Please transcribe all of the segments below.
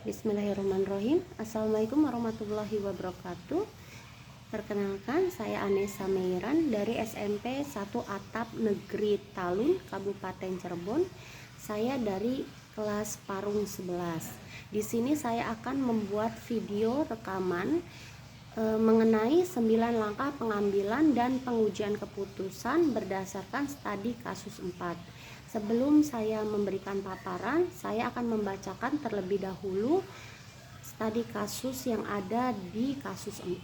Bismillahirrahmanirrahim. Assalamualaikum warahmatullahi wabarakatuh. Perkenalkan, saya Anessa Meiran dari SMP 1 Atap Negeri Talun, Kabupaten Cirebon. Saya dari kelas Parung 11. Di sini saya akan membuat video rekaman mengenai 9 langkah pengambilan dan pengujian keputusan berdasarkan studi kasus 4. Sebelum saya memberikan paparan, saya akan membacakan terlebih dahulu studi kasus yang ada di kasus 4.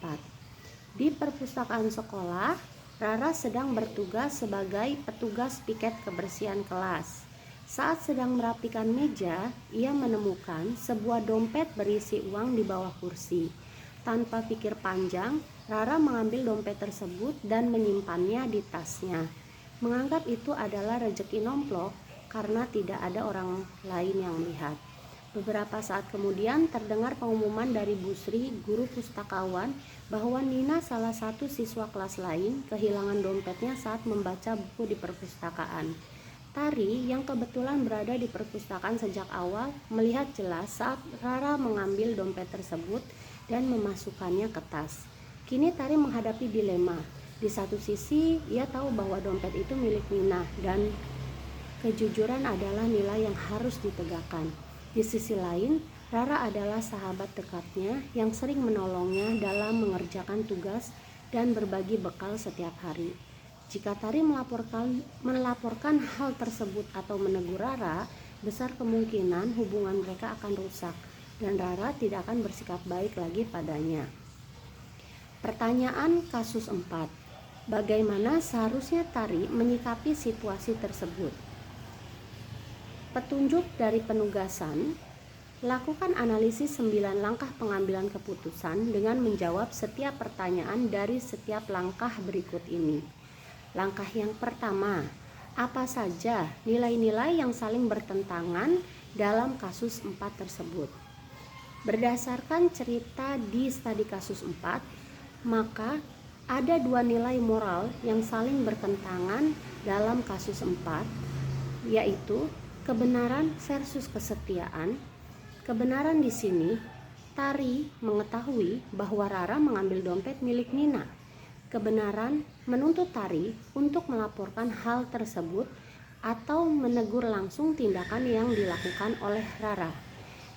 Di perpustakaan sekolah, Rara sedang bertugas sebagai petugas piket kebersihan kelas. Saat sedang merapikan meja, ia menemukan sebuah dompet berisi uang di bawah kursi. Tanpa pikir panjang, Rara mengambil dompet tersebut dan menyimpannya di tasnya. Menganggap itu adalah rezeki nomplok karena tidak ada orang lain yang melihat. Beberapa saat kemudian terdengar pengumuman dari Bu Sri, guru pustakawan, bahwa Nina, salah satu siswa kelas lain, kehilangan dompetnya saat membaca buku di perpustakaan. Tari, yang kebetulan berada di perpustakaan sejak awal, melihat jelas saat Rara mengambil dompet tersebut dan memasukkannya ke tas. Kini Tari menghadapi dilema. Di satu sisi, ia tahu bahwa dompet itu milik Nina dan kejujuran adalah nilai yang harus ditegakkan. Di sisi lain, Rara adalah sahabat dekatnya yang sering menolongnya dalam mengerjakan tugas dan berbagi bekal setiap hari. Jika Tari melaporkan hal tersebut atau menegur Rara, besar kemungkinan hubungan mereka akan rusak dan Rara tidak akan bersikap baik lagi padanya. Pertanyaan kasus 4. Bagaimana seharusnya Tari menyikapi situasi tersebut? Petunjuk dari penugasan: lakukan analisis 9 langkah pengambilan keputusan dengan menjawab setiap pertanyaan dari setiap langkah berikut ini. Langkah yang pertama, apa saja nilai-nilai yang saling bertentangan dalam kasus 4 tersebut? Berdasarkan cerita di studi kasus 4, maka ada 2 nilai moral yang saling bertentangan dalam kasus 4, yaitu kebenaran versus kesetiaan. Kebenaran di sini, Tari mengetahui bahwa Rara mengambil dompet milik Nina. Kebenaran menuntut Tari untuk melaporkan hal tersebut atau menegur langsung tindakan yang dilakukan oleh Rara.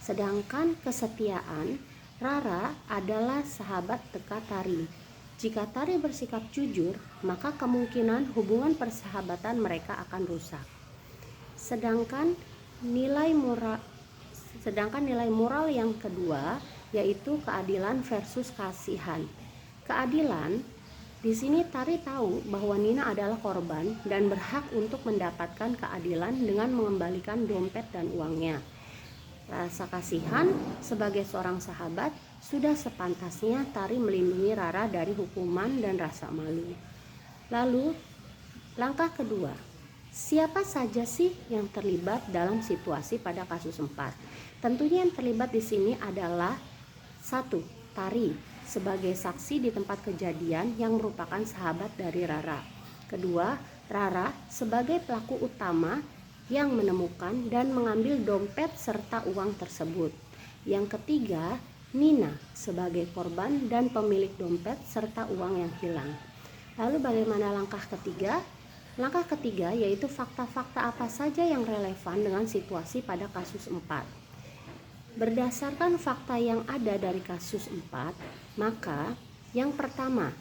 Sedangkan kesetiaan, Rara adalah sahabat dekat Tari. Jika Tari bersikap jujur, maka kemungkinan hubungan persahabatan mereka akan rusak. Sedangkan nilai moral yang kedua yaitu keadilan versus kasihan. Keadilan di sini, Tari tahu bahwa Nina adalah korban dan berhak untuk mendapatkan keadilan dengan mengembalikan dompet dan uangnya. Rasa kasihan, sebagai seorang sahabat, sudah sepantasnya Tari melindungi Rara dari hukuman dan rasa malu. Lalu, langkah kedua, siapa saja sih yang terlibat dalam situasi pada kasus 4? Tentunya yang terlibat di sini adalah 1. Tari sebagai saksi di tempat kejadian yang merupakan sahabat dari Rara. Kedua, Rara sebagai pelaku utama yang menemukan dan mengambil dompet serta uang tersebut. Yang ketiga, Nina sebagai korban dan pemilik dompet serta uang yang hilang. Lalu bagaimana langkah ketiga? Langkah ketiga yaitu fakta-fakta apa saja yang relevan dengan situasi pada kasus 4. Berdasarkan fakta yang ada dari kasus 4, maka yang pertama,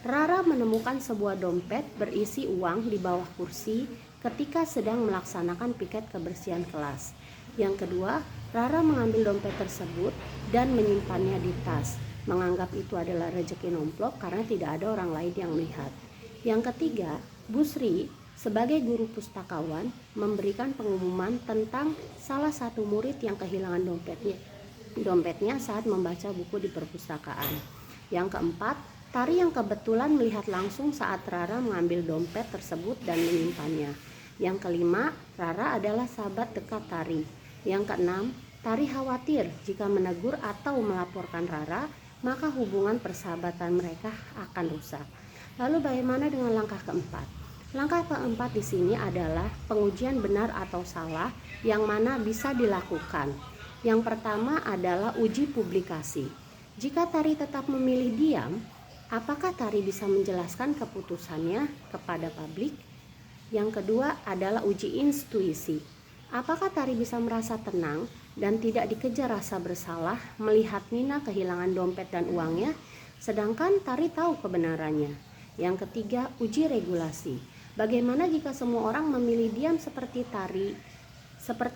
Rara menemukan sebuah dompet berisi uang di bawah kursi ketika sedang melaksanakan piket kebersihan kelas. Yang kedua, Rara mengambil dompet tersebut dan menyimpannya di tas, menganggap itu adalah rezeki nomplok karena tidak ada orang lain yang melihat. Yang ketiga, Bu Sri sebagai guru pustakawan memberikan pengumuman tentang salah satu murid yang kehilangan dompetnya saat membaca buku di perpustakaan. Yang keempat, Tari yang kebetulan melihat langsung saat Rara mengambil dompet tersebut dan menyimpannya. Yang kelima, Rara adalah sahabat dekat Tari. Yang keenam, Tari khawatir jika menegur atau melaporkan Rara, maka hubungan persahabatan mereka akan rusak. Lalu bagaimana dengan langkah keempat? Langkah keempat di sini adalah pengujian benar atau salah yang mana bisa dilakukan. Yang pertama adalah uji publikasi. Jika Tari tetap memilih diam, apakah Tari bisa menjelaskan keputusannya kepada publik? Yang kedua adalah uji intuisi. Apakah Tari bisa merasa tenang dan tidak dikejar rasa bersalah melihat Nina kehilangan dompet dan uangnya, sedangkan Tari tahu kebenarannya? Yang ketiga, uji regulasi. Bagaimana jika semua orang memilih diam seperti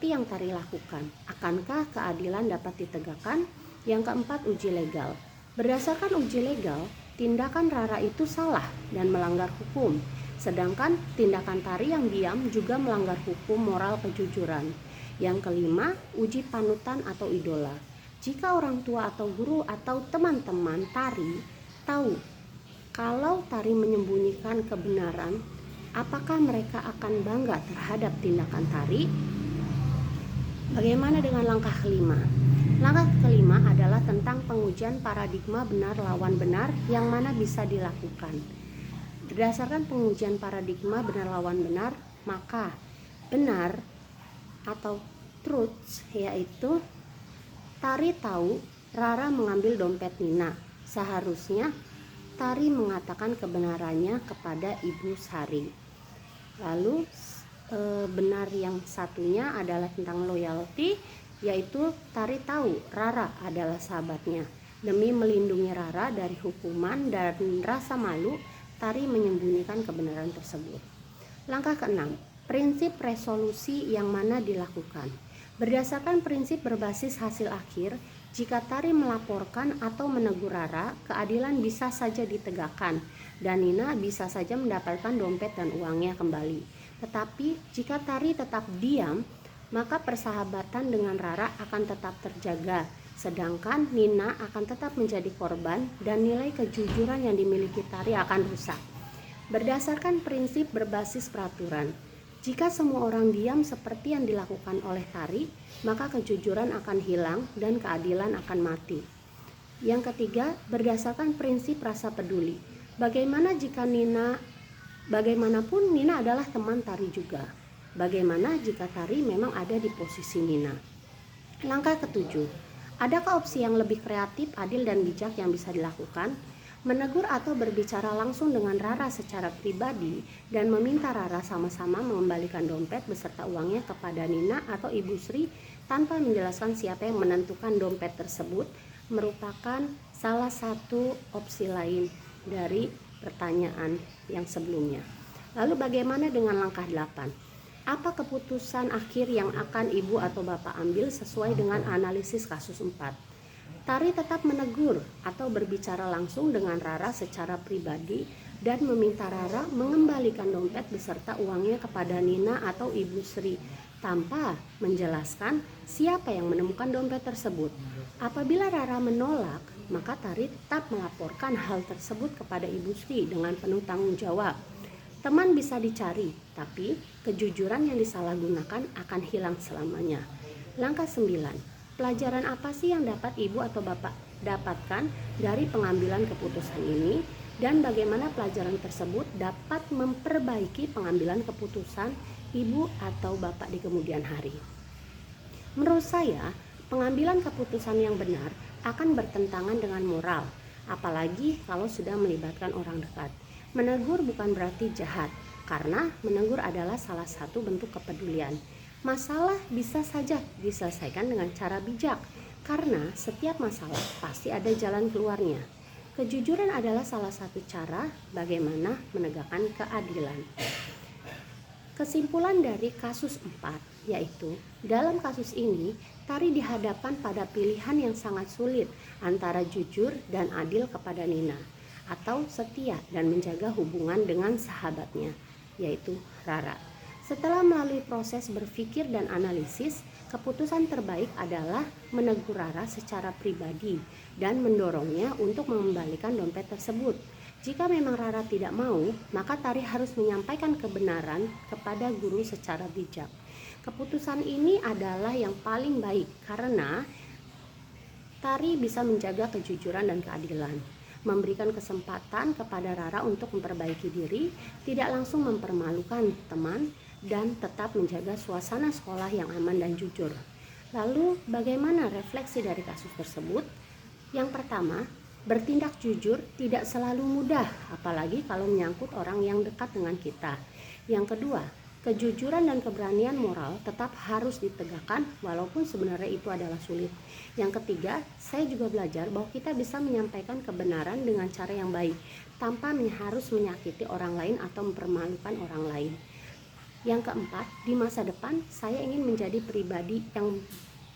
yang Tari lakukan? Akankah keadilan dapat ditegakkan? Yang keempat, uji legal. Berdasarkan uji legal, tindakan Rara itu salah dan melanggar hukum, sedangkan tindakan Tari yang diam juga melanggar hukum moral kejujuran. Yang kelima, uji panutan atau idola. Jika orang tua atau guru atau teman-teman Tari tahu kalau Tari menyembunyikan kebenaran, apakah mereka akan bangga terhadap tindakan Tari? Bagaimana dengan langkah kelima? Langkah kelima adalah tentang pengujian paradigma benar lawan benar yang mana bisa dilakukan. Berdasarkan pengujian paradigma benar lawan benar, maka benar atau truth yaitu Tari tahu Rara mengambil dompet Nina. Seharusnya Tari mengatakan kebenarannya kepada Ibu Sari. Lalu benar yang satunya adalah tentang loyalty, yaitu Tari tahu Rara adalah sahabatnya. Demi melindungi Rara dari hukuman dan rasa malu, Tari menyembunyikan kebenaran tersebut. Langkah keenam, prinsip resolusi yang mana dilakukan. Berdasarkan prinsip berbasis hasil akhir, jika Tari melaporkan atau menegur Rara, keadilan bisa saja ditegakkan dan Nina bisa saja mendapatkan dompet dan uangnya kembali. Tetapi jika Tari tetap diam, maka persahabatan dengan Rara akan tetap terjaga, sedangkan Nina akan tetap menjadi korban dan nilai kejujuran yang dimiliki Tari akan rusak. Berdasarkan prinsip berbasis peraturan, jika semua orang diam seperti yang dilakukan oleh Tari, maka kejujuran akan hilang dan keadilan akan mati. Yang ketiga, berdasarkan prinsip rasa peduli. Bagaimanapun Nina adalah teman Tari juga. Bagaimana jika Tari memang ada di posisi Nina? Langkah ketujuh, adakah opsi yang lebih kreatif, adil, dan bijak yang bisa dilakukan? Menegur atau berbicara langsung dengan Rara secara pribadi dan meminta Rara sama-sama mengembalikan dompet beserta uangnya kepada Nina atau Ibu Sri tanpa menjelaskan siapa yang menentukan dompet tersebut merupakan salah satu opsi lain dari pertanyaan yang sebelumnya. Lalu bagaimana dengan langkah 8? Apa keputusan akhir yang akan ibu atau bapak ambil sesuai dengan analisis kasus 4? Tari tetap menegur atau berbicara langsung dengan Rara secara pribadi dan meminta Rara mengembalikan dompet beserta uangnya kepada Nina atau Ibu Sri tanpa menjelaskan siapa yang menemukan dompet tersebut. Apabila Rara menolak, maka Tari tetap melaporkan hal tersebut kepada Ibu Sri dengan penuh tanggung jawab. Teman bisa dicari, tapi kejujuran yang disalahgunakan akan hilang selamanya. Langkah 9, pelajaran apa sih yang dapat ibu atau bapak dapatkan dari pengambilan keputusan ini, dan bagaimana pelajaran tersebut dapat memperbaiki pengambilan keputusan ibu atau bapak di kemudian hari? Menurut saya, pengambilan keputusan yang benar akan bertentangan dengan moral, apalagi kalau sudah melibatkan orang dekat. Menegur bukan berarti jahat, karena menegur adalah salah satu bentuk kepedulian. Masalah bisa saja diselesaikan dengan cara bijak, karena setiap masalah pasti ada jalan keluarnya. Kejujuran adalah salah satu cara bagaimana menegakkan keadilan. Kesimpulan dari kasus 4 yaitu, dalam kasus ini Tari dihadapkan pada pilihan yang sangat sulit antara jujur dan adil kepada Nina, atau setia dan menjaga hubungan dengan sahabatnya, yaitu Rara. Setelah melalui proses berpikir dan analisis, keputusan terbaik adalah menegur Rara secara pribadi dan mendorongnya untuk mengembalikan dompet tersebut. Jika memang Rara tidak mau, maka Tari harus menyampaikan kebenaran kepada guru secara bijak. Keputusan ini adalah yang paling baik karena Tari bisa menjaga kejujuran dan keadilan, memberikan kesempatan kepada Rara untuk memperbaiki diri, tidak langsung mempermalukan teman, dan tetap menjaga suasana sekolah yang aman dan jujur. Lalu bagaimana refleksi dari kasus tersebut? Yang pertama, bertindak jujur tidak selalu mudah, apalagi kalau menyangkut orang yang dekat dengan kita. Yang kedua, kejujuran dan keberanian moral tetap harus ditegakkan walaupun sebenarnya itu adalah sulit. Yang ketiga, saya juga belajar bahwa kita bisa menyampaikan kebenaran dengan cara yang baik tanpa harus menyakiti orang lain atau mempermalukan orang lain. Yang keempat, di masa depan saya ingin menjadi pribadi yang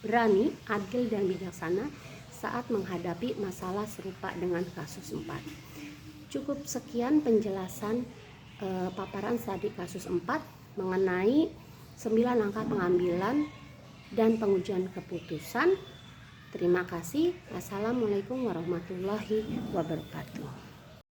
berani, adil, dan bijaksana saat menghadapi masalah serupa dengan kasus 4. Cukup sekian penjelasan paparan studi kasus 4 mengenai 9 langkah pengambilan dan pengujian keputusan. Terima kasih. Assalamualaikum warahmatullahi wabarakatuh.